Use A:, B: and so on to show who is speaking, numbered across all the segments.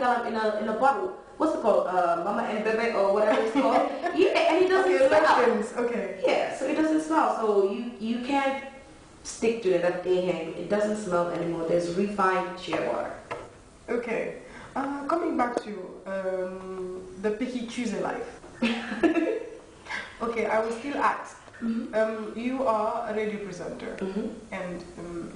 A: in a bottle. What's it called? Mama and Bebe or whatever it's called. Yeah, and it doesn't smell.
B: Okay.
A: Yeah, so it doesn't smell. So you can't stick to it that they hang. It doesn't smell anymore. There's refined shea butter.
B: Okay. Coming back to the picky chooser life. Okay, I will still ask. You are a radio presenter, and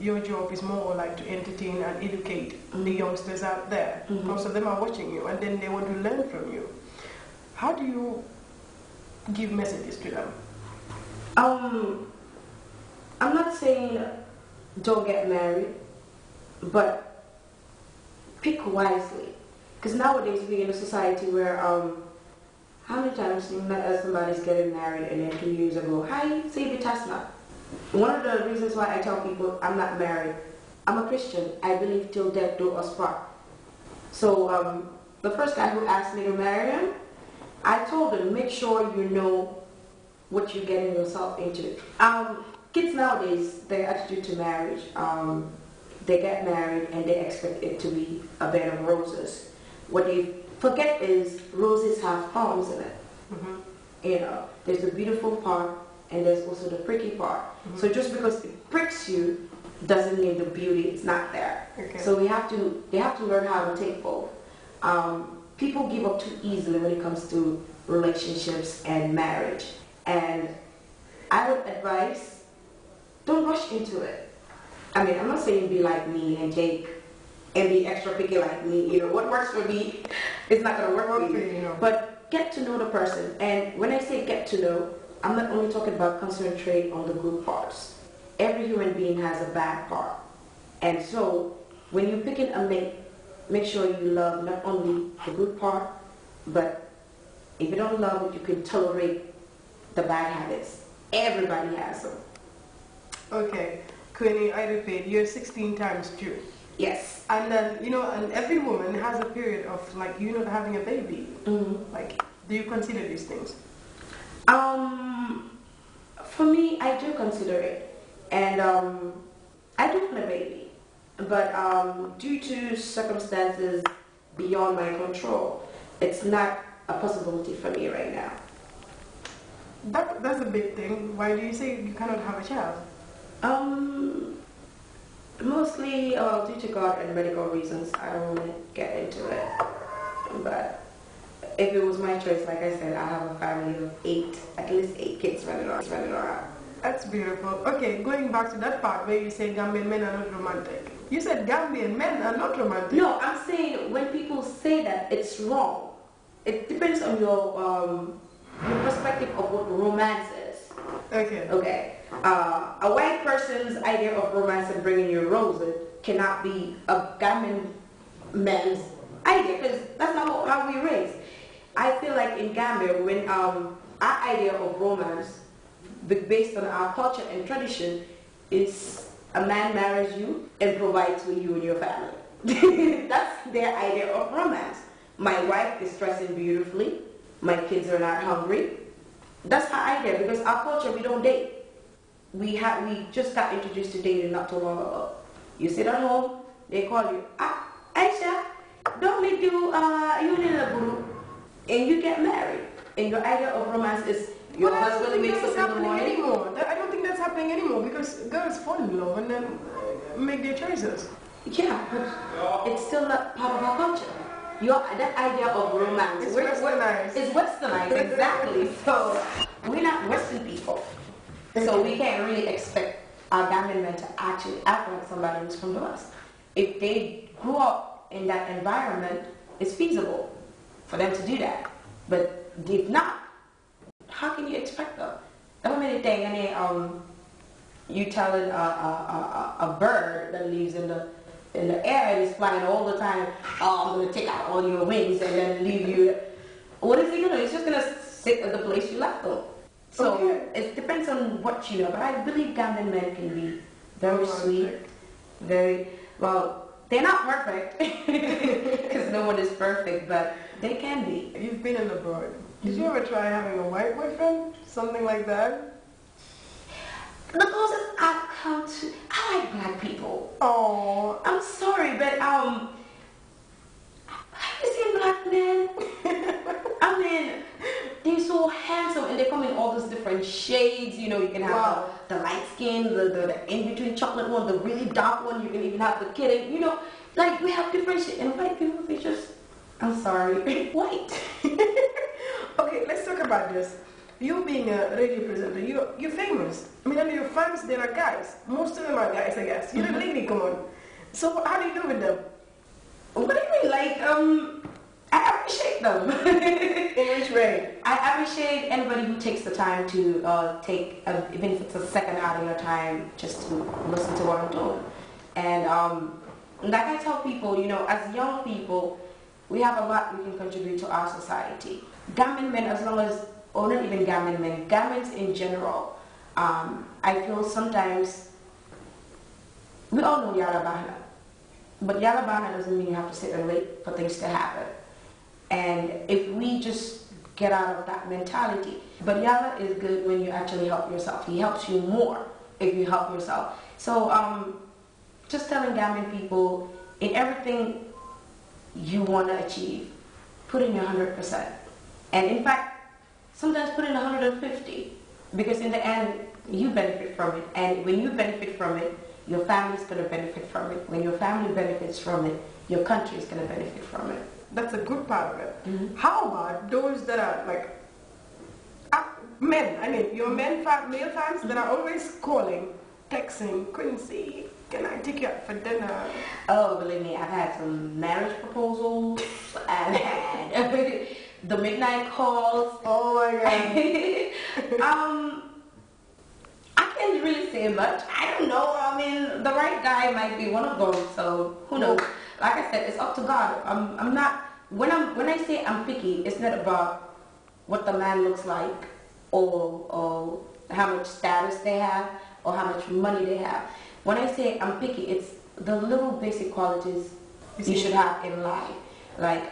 B: your job is more like to entertain and educate the youngsters out there. Most of them are watching you, and then they want to learn from you. How do you give messages to them?
A: I'm not saying don't get married, but pick wisely. Because nowadays we're in a society where how many times you met somebody's getting married and then 2 years ago, hi, say Vitasna. One of the reasons why I tell people I'm not married, I'm a Christian. I believe till death do us part. So the first guy who asked me to marry him, I told him, make sure you know what you're getting yourself into. Kids nowadays, their attitude to marriage, they get married and they expect it to be a bed of roses. What they forget is roses have thorns in it. You know, there's the beautiful part and there's also the pricky part. So just because it pricks you doesn't mean the beauty is not there.
B: Okay.
A: So they have to learn how to take both. People give up too easily when it comes to relationships and marriage. And I would advise, don't rush into it. I mean, I'm not saying be like me and take and be extra picky like me. You know, what works for me is not going to work for you. But get to know the person. And when I say get to know, I'm not only talking about concentrate on the good parts. Every human being has a bad part. And so when you're picking a mate, make sure you love not only the good part, but if you don't love it, you can tolerate the bad habits. Everybody has them.
B: Okay. Queenie, I repeat, you're 16 times due.
A: Yes.
B: And then, you know, and every woman has a period of, like, you not having a baby. Like, do you consider these things?
A: For me, I do consider it. And I do want a baby. But due to circumstances beyond my control, it's not a possibility for me right now.
B: That's a big thing. Why do you say you cannot have a child?
A: Mostly due to God and medical reasons. I don't want to get into it. But if it was my choice, like I said, I have a family of 8, at least 8 kids running around.
B: That's beautiful. Okay, going back to that part where you say Gambian men are not romantic. You said Gambian men are not romantic.
A: No, I'm saying when people say that, it's wrong. It depends on your perspective of what romance is.
B: Okay.
A: Okay. A white person's idea of romance and bringing you roses cannot be a Gambian man's idea, because that's not how we raised. I feel like in Gambia, when our idea of romance, based on our culture and tradition, is a man marries you and provides for you and your family. That's their idea of romance. My wife is dressing beautifully. My kids are not hungry. That's her idea, because our culture, we don't date. We just got introduced to dating not too long ago. You sit at home, they call you, Aisha, don't we do you in a group, and you get married. And your idea of romance is your husband wakes up in the morning.
B: I don't think that's happening anymore, because girls fall in love and then make their choices.
A: Yeah, but it's still not part of our culture. That idea of romance
B: is westernized.
A: It's westernized, exactly. So we're not Western people. So we can't really expect our Gambian men to actually act like somebody who's from the West. If they grew up in that environment, it's feasible for them to do that. But if not, how can you expect them? That many things, you telling a bird that lives in the air and is flying all the time, I'm going to take out all your wings and then leave you. What is he going to do? He's just going to sit at the place you left them. So it depends on what you know. But I believe Gambian men can be very sweet, very, well, they're not perfect, because no one is perfect, but they can be.
B: You've been in abroad. Did you ever try having a white boyfriend? Something like that?
A: The closest I've come to, I like black people.
B: Oh,
A: I'm sorry, but I they come in all those different shades. You know, you can have the light skin, the in-between chocolate one, the really dark one. You can even have the kitten. You know, like we have different shit. And white people, they just, I'm sorry, white.
B: Okay, let's talk about this. You being a radio presenter, you're famous. I mean, your fans, there are guys. Most of them are guys, I guess. You're a lady, come on. So how do you do with them?
A: What do you mean? Like, I appreciate them.
B: In which way?
A: I appreciate anybody who takes the time to take, even if it's a second out of your time, just to listen to what I'm doing. And like I tell people, you know, as young people, we have a lot we can contribute to our society. Gambian men, as long as, or not even Gambian men, Gambians in general, I feel sometimes, we all know Yalabana, but Yalabana doesn't mean you have to sit and wait for things to happen. And if we just get out of that mentality, but Yala is good when you actually help yourself. He helps you more if you help yourself. So just telling Gambian people, in everything you want to achieve, put in your 100%. And in fact, sometimes put in 150, because in the end, you benefit from it. And when you benefit from it, your family's going to benefit from it. When your family benefits from it, your country is going to benefit from it.
B: That's a good part of it. Mm-hmm. How about those that are like men? I mean, your male fans that are always calling, texting, Quincy, can I take you out for dinner?
A: Oh, believe me, I've had some marriage proposals. I've had the midnight calls.
B: Oh my God.
A: I can't really say much. I don't know. I mean, the right guy might be one of those. So who knows? Like I said, it's up to God. I'm not. When I say I'm picky, it's not about what the man looks like or how much status they have or how much money they have. When I say I'm picky, it's the little basic qualities you should have in life. Like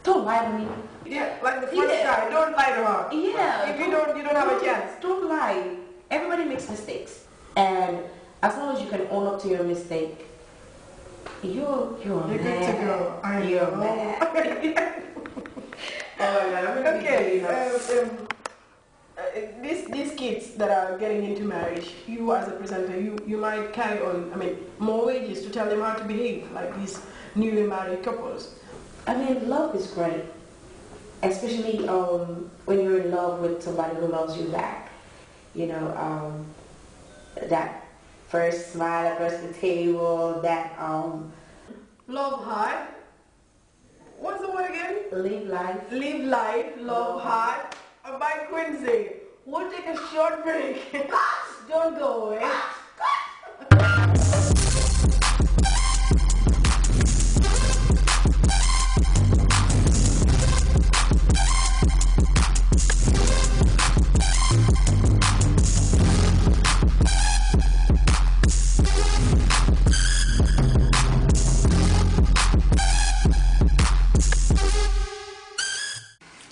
A: don't lie to me.
B: Yeah, like the first guy, don't lie to her.
A: Yeah.
B: If you don't have a chance.
A: Don't lie. Everybody makes mistakes, and as long as you can own up to your mistake, you're a man.
B: Good to go.
A: You're a man.
B: Okay. These kids that are getting into marriage, you as a presenter, you might carry on, I mean, more wages to tell them how to behave, like these newly married couples.
A: I mean, love is great, especially when you're in love with somebody who loves you back. You know, that first smile across the table, that
B: love hard. What's the word again?
A: Live life.
B: Live life, love hard. By Quincy. We'll take a short break. Don't go away.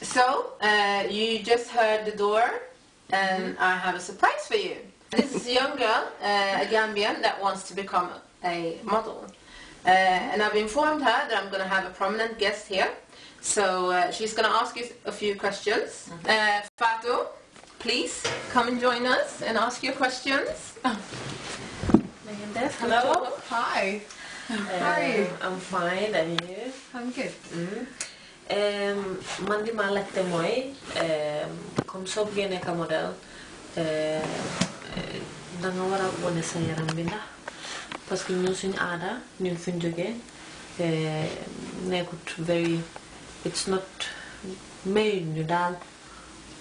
C: So, you just heard the door, and I have a surprise for you. This is a young girl, a Gambian, that wants to become a model. And I've informed her that I'm going to have a prominent guest here. So, she's going to ask you a few questions. Fatou, please come and join us and ask your questions.
D: Hello.
C: Hi.
D: How are you? I'm fine, and you?
C: I'm good.
D: Man di ma laajte mooy comme soo bëggee nekk modèle da nga war a wone sa yaram bi ndax parce que ñun suñu aada ñun fuñ jógee nekkut very it's not made ñu daal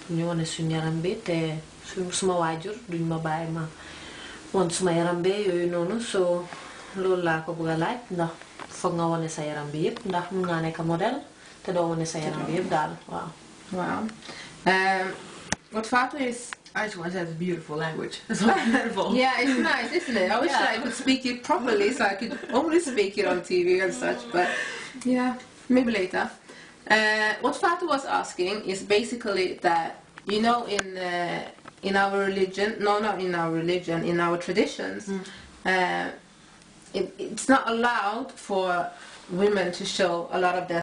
D: ñu wone suñu yaram bi te suma waajur duñ ma bàyyi ma won suma yaram bi yooyu noonu so loolu laa ko bëgg a laaj ndax foog nga wone sa yaram bi yëpp ndax mun ngaa nekk modèle. Wow.
C: What Fatou is...
E: I just want to have a beautiful language. It's so beautiful.
C: Yeah, it's nice, isn't it? I wish I could speak it properly, so I could only speak it on TV and such, but yeah, maybe later. What Fatou was asking is basically that, you know, in our religion, no, not in our religion, in our traditions, it's not allowed for women to show a lot of their